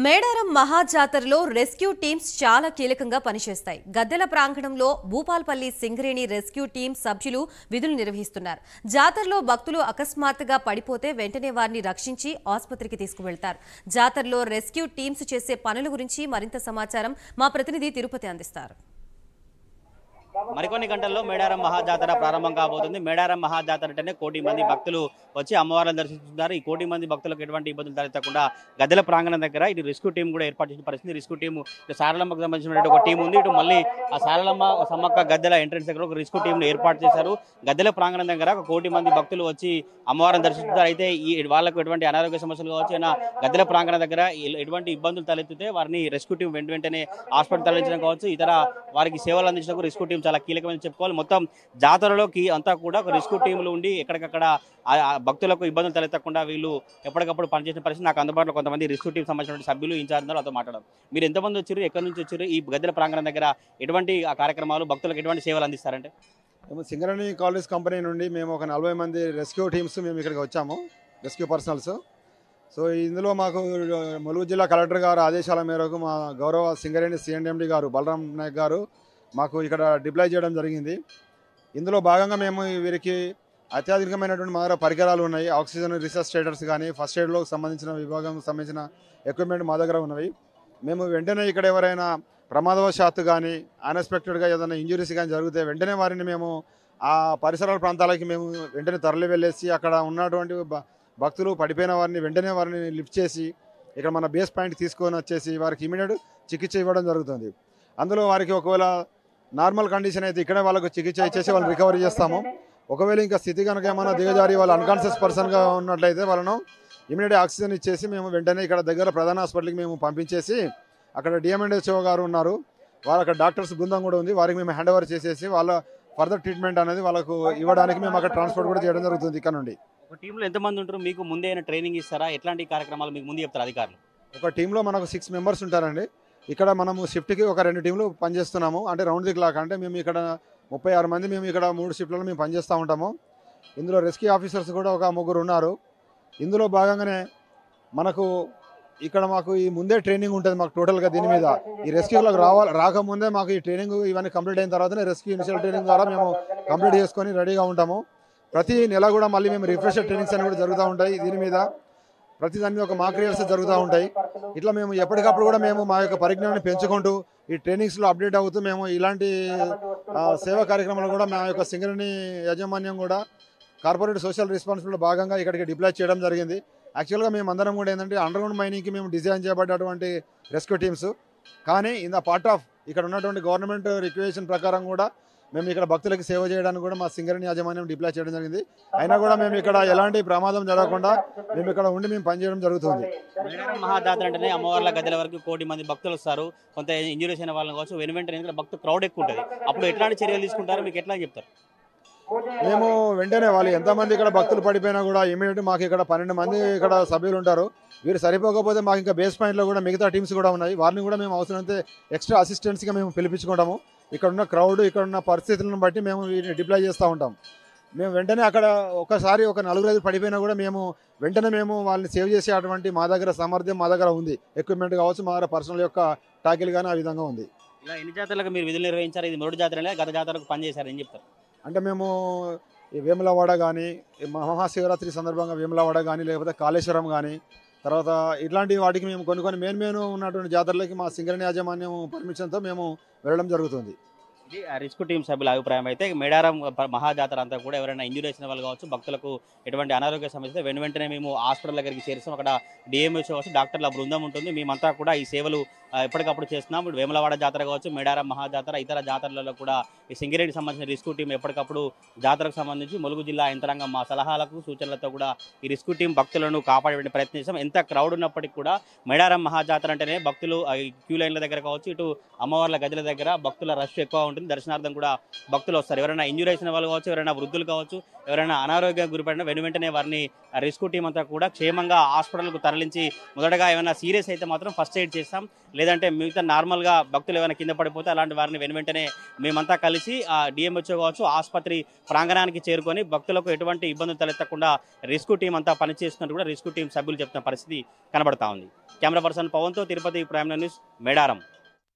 Medaram మహాజాతరలో rescue teams చాలా కీలకంగా పనిచేస్తాయి. గద్దెల ప్రాంగణంలో భూపాల్పల్లి సింగరేణి రెస్క్యూ టీమ్ సభ్యులు విధులు నిర్వహిస్తున్నారు. జాతరలో భక్తులు అకస్మాత్తుగా పడిపోతే వెంటనే వారిని రక్షించి ఆసుపత్రికి తీసుకువెళ్తారు. జాతరలో రెస్క్యూ టీమ్స్ చేసే పనుల గురించి మరింత సమాచారం మా ప్రతినిధి తిరుపతి అందిస్తారు. మరికొన్ని గంటల్లో మేడారం మహాజాతర ప్రారంభం కాబోతుంది. మేడారం మహాజాతర అంటేనే కోటి మంది భక్తులు వచ్చి అమ్మవారిని దర్శిస్తున్నారు. ఈ కోటి మంది భక్తులకు ఎటువంటి ఇబ్బందులు తలెత్తకుండా గద్దెల ప్రాంగణం దగ్గర ఇటు రెస్క్యూ టీం కూడా ఏర్పాటు చేసిన పరిస్థితి. రెస్క్యూ టీం ఇటు సారలమ్మకు సంబంధించిన ఒక టీం ఉంది. ఇటు మళ్ళీ ఆ సారలమ్మ సమ్మక్క గద్దెల ఎంట్రెన్స్ దగ్గర ఒక రెస్క్యూ టీంను ఏర్పాటు చేశారు. గద్దెల ప్రాంగణం దగ్గర ఒక కోటి మంది భక్తులు వచ్చి అమ్మవారిని దర్శిస్తున్నారు. అయితే ఈ వాళ్ళకు ఎటువంటి అనారోగ్య సమస్యలు కావచ్చు, గద్దెల ప్రాంగణం దగ్గర ఎటువంటి ఇబ్బందులు తలెత్తితే వారిని రెస్క్యూ టీం వెంటనే హాస్పిటల్ తరలించడం కావచ్చు, ఇతర వారికి సేవలు అందించడానికి రెస్క్యూ టీం చాలా కీలకమైన చెప్పుకోవాలి. మొత్తం జాతరలోకి అంతా కూడా ఒక రెస్క్యూ టీంలు ఉండి ఎక్కడికక్కడ భక్తులకు ఇబ్బందులు తలెత్తకుండా వీళ్ళు ఎప్పటికప్పుడు పనిచేసిన పరిస్థితి. నాకు అందుబాటులో కొంతమంది రెస్క్యూ టీం సంబంధించిన సభ్యులు ఇన్ఛార్జ్ వాళ్ళతో మాట్లాడడం. మీరు ఎంతమంది వచ్చారు, ఎక్కడి నుంచి వచ్చారు, ఈ గద్దెల ప్రాంగణం దగ్గర ఎటువంటి కార్యక్రమాలు భక్తులకు ఎటువంటి సేవలు అందిస్తారంటే? మేము సింగరేణి కాలేజ్ కంపెనీ నుండి మేము ఒక 40 మంది రెస్క్యూ టీమ్స్ మేము ఇక్కడికి వచ్చాము, రెస్క్యూ పర్సనల్స్. సో ఇందులో మాకు ములుగు జిల్లా కలెక్టర్ గారు ఆదేశాల మేరకు మా గౌరవ సింగరేణి సిఎండి గారు బలరాం నాయక్ గారు మాకు ఇక్కడ డిప్లాయ్ చేయడం జరిగింది. ఇందులో భాగంగా మేము వీరికి అత్యాధునికమైనటువంటి మా దగ్గర పరికరాలు ఉన్నాయి. ఆక్సిజన్ రిసస్టేటర్స్ కానీ ఫస్ట్ ఎయిడ్లో సంబంధించిన విభాగం సంబంధించిన ఎక్విప్మెంట్ మా దగ్గర ఉన్నవి. మేము వెంటనే ఇక్కడ ఎవరైనా ప్రమాదవశాత్తు కానీ అన్ఎక్స్పెక్టెడ్గా ఏదైనా ఇంజురీస్ కానీ జరిగితే వెంటనే వారిని మేము ఆ పరిసరాల ప్రాంతాలకి మేము వెంటనే తరలి వెళ్ళేసి అక్కడ ఉన్నటువంటి భక్తులు పడిపోయిన వారిని వెంటనే వారిని లిఫ్ట్ చేసి ఇక్కడ మన బేస్ పాయింట్ తీసుకొని వచ్చేసి వారికి ఇమీడియట్ చికిత్స ఇవ్వడం జరుగుతుంది. అందులో వారికి ఒకవేళ నార్మల్ కండిషన్ అయితే ఇక్కడే వాళ్ళకు చికిత్స ఇచ్చేసి వాళ్ళని రికవరీ చేస్తాము. ఒకవేళ ఇంకా స్థితి కనుక ఏమైనా దిగజారి వాళ్ళు అన్కాన్షియస్ పర్సన్గా ఉన్నట్లయితే వాళ్ళను ఇమీడియట్ ఆక్సిజన్ ఇచ్చేసి మేము వెంటనే ఇక్కడ దగ్గర ప్రధాన హాస్పిటల్కి మేము పంపించేసి అక్కడ డిఎంఎండ్హెచ్ఓ గారు ఉన్నారు, వారు అక్కడ డాక్టర్స్ బృందం కూడా ఉంది, వారికి మేము హ్యాండ్ ఓవర్ చేసేసి వాళ్ళ ఫర్దర్ ట్రీట్మెంట్ అనేది వాళ్ళకు ఇవ్వడానికి మేము అక్కడ ట్రాన్స్పోర్ట్ కూడా చేయడం జరుగుతుంది. ఇక్కడ నుండి ఒక టీంలో ఎంతమంది ఉంటారు, మీకు ముందే ట్రైనింగ్ ఇస్తారా, ఎట్లాంటి కార్యక్రమాలు మీకు ముందు చెప్తారు అధికారులు? ఒక టీంలో మనకు 6 మెంబర్స్ ఉంటారండి. ఇక్కడ మనము షిఫ్ట్కి ఒక 2 టీంలు పనిచేస్తున్నాము. అంటే రౌండ్ ది క్లాక్ అంటే మేము ఇక్కడ 36 మంది మేము ఇక్కడ 3 షిఫ్ట్లలో మేము పనిచేస్తూ ఉంటాము. ఇందులో రెస్క్యూ ఆఫీసర్స్ కూడా ఒక 3 ఉన్నారు. ఇందులో భాగంగానే మనకు ఇక్కడ మాకు ఈ ముందే ట్రైనింగ్ ఉంటుంది మాకు టోటల్గా దీని మీద. ఈ రెస్క్యూలకు రాకముందే మాకు ఈ ట్రైనింగ్ ఇవన్నీ కంప్లీట్ అయిన తర్వాతనే రెస్క్యూ ఇనిషియల్ ట్రైనింగ్ ద్వారా మేము కంప్లీట్ చేసుకొని రెడీగా ఉంటాము. ప్రతి నెల కూడా మళ్ళీ మేము రిఫ్రెషర్ ట్రైనింగ్స్ అని కూడా జరుగుతూ ఉంటాయి. దీని మీద ప్రతి దాని మీద ఒక మాక్ రియల్స్ జరుగుతూ ఉంటాయి. ఇట్లా మేము ఎప్పటికప్పుడు కూడా మేము మా యొక్క పరిజ్ఞానాన్ని పెంచుకుంటూ ఈ ట్రైనింగ్స్లో అప్డేట్ అవుతూ మేము ఇలాంటి సేవా కార్యక్రమాలు కూడా మా యొక్క సింగరేణి యాజమాన్యం కూడా కార్పొరేట్ సోషల్ రెస్పాన్సిబిలిటీ భాగంగా ఇక్కడికి డిప్లాయ్ చేయడం జరిగింది. యాక్చువల్గా మేము అందరం కూడా ఏంటంటే అండర్గ్రౌండ్ మైనింగ్కి మేము డిజైన్ చేయబడ్డటువంటి రెస్క్యూ టీమ్స్, కానీ ఇన్ ద పార్ట్ ఆఫ్ ఇక్కడ ఉన్నటువంటి గవర్నమెంట్ రిక్వెషన్ ప్రకారం కూడా మేము ఇక్కడ భక్తులకి సేవ చేయడానికి కూడా మా సింగరేణి యాజమాన్యం డిప్లాయ్ చేయడం జరిగింది. అయినా కూడా మేము ఇక్కడ ఎలాంటి ప్రమాదం జరగకుండా మేము ఇక్కడ ఉండి మేము పనిచేయడం జరుగుతుంది. మేడారం మహాజాతర అంటేనే అమ్మవార్ల గద్దెల వరకు కోటి మంది భక్తులు వస్తారు. కొంత ఇంజురీస్ అయిన వాళ్ళని కావచ్చు వెంటనే భక్తులు క్రౌడ్ ఎక్కువ ఉంటుంది. అప్పుడు ఎట్లాంటి చర్యలు తీసుకుంటారు, మీకు ఎట్లా చెప్తారు? మేము వెంటనే వాళ్ళు ఎంతమంది ఇక్కడ భక్తులు పడిపోయినా కూడా ఇమీడియట్ మాకు ఇక్కడ 12 మంది ఇక్కడ సభ్యులు ఉంటారు. వీరు సరిపోకపోతే మాకు ఇంకా బేస్ పాయింట్లో కూడా మిగతా టీమ్స్ కూడా ఉన్నాయి. వారిని కూడా మేము అవసరమైతే ఎక్స్ట్రా అసిస్టెంట్స్గా మేము పిలిపించుకుంటాము. ఇక్కడ ఉన్న క్రౌడ్ ఇక్కడ ఉన్న పరిస్థితులను బట్టి మేము వీటిని డిప్లాయ్ చేస్తూ ఉంటాం. మేము వెంటనే అక్కడ ఒకసారి ఒక 4-5 పడిపోయినా కూడా మేము వెంటనే మేము వాళ్ళని సేవ్ చేసే అటువంటి మా దగ్గర సామర్థ్యం మా దగ్గర ఉంది. ఎక్విప్మెంట్ కావచ్చు, మా దగ్గర పర్సనల్ యొక్క టాకిల్ కానీ ఆ విధంగా ఉంది. ఇలా ఎన్ని జాతరలకు మీరు విధులు నిర్వహించారు? ఇది 3 జాతరలే, గత జాతరకు పనిచేశారు ఏం చెప్తారు? అంటే మేము ఈ వేములవాడ కానీ మహాశివరాత్రి సందర్భంగా వేములవాడ కానీ లేకపోతే కాళేశ్వరం కానీ తర్వాత ఇట్లాంటి వాటికి మేము కొన్ని మెయిన్ ఉన్నటువంటి జాతరలకి మా సింగరేణి యాజమాన్యం పర్మిషన్తో మేము వెళ్ళడం జరుగుతుంది. ఇది రెస్క్యూ టీం సభ్యుల అభిప్రాయం. అయితే మేడారం మహాజాతర అంతా కూడా ఎవరైనా ఇంజూరీ అయిన వాళ్ళు కావచ్చు, భక్తులకు ఎటువంటి అనారోగ్య సమస్య వెంటనే మేము హాస్పిటల్ దగ్గరికి చేరుస్తాం. అక్కడ డిఎంహెచ్ఓ కావచ్చు, డాక్టర్ల బృందం ఉంటుంది. మేమంతా కూడా ఈ సేవలు ఎప్పటికప్పుడు చేస్తున్నాం. ఇప్పుడు వేములవాడ జాతర కావచ్చు, మేడారం మహాజాతర, ఇతర జాతరలలో కూడా ఈ సింగరేణికి సంబంధించిన రెస్క్యూ టీం ఎప్పటికప్పుడు జాతరకు సంబంధించి ములుగు జిల్లా యంత్రాంగం మా సలహాలకు సూచనలతో కూడా ఈ రెస్క్యూ టీం భక్తులను కాపాడే ప్రయత్నం చేస్తాం. ఎంత క్రౌడ్ ఉన్నప్పటికీ కూడా మేడారం మహాజాతర అంటేనే భక్తులు క్యూ లైన్ల దగ్గర కావచ్చు, ఇటు అమ్మవార్ల గదుల దగ్గర భక్తుల రష్ ఎక్కువ ఉంటుంది. ఉంటుంది. దర్శనార్థం కూడా భక్తులు వస్తారు. ఎవరైనా ఇంజురీ అయిన వాళ్ళు కావచ్చు, ఎవరైనా వృద్ధులు కావచ్చు, ఎవరైనా అనారోగ్యం గురిపడిన వెంటనే వారిని రెస్క్యూ టీం అంతా కూడా క్షేమంగా హాస్పిటల్కు తరలించి మొదటగా ఏమైనా సీరియస్ అయితే మాత్రం ఫస్ట్ ఎయిడ్ చేస్తాం. లేదంటే మిగతా నార్మల్గా భక్తులు ఏమైనా కింద పడిపోతే అలాంటి వారిని వెంటనే మేమంతా కలిసి డిఎంహెచ్ఓ కావచ్చు ఆసుపత్రి ప్రాంగణానికి చేరుకొని భక్తులకు ఎటువంటి ఇబ్బందులు తలెత్తకుండా రెస్క్యూ టీం అంతా పనిచేస్తున్నట్టు కూడా రెస్క్యూ టీం సభ్యులు చెప్తున్న పరిస్థితి కనబడతా ఉంది. కెమెరా పర్సన్ పవన్తో తిరుపతి ప్రైమ్ న్యూస్ మేడారం.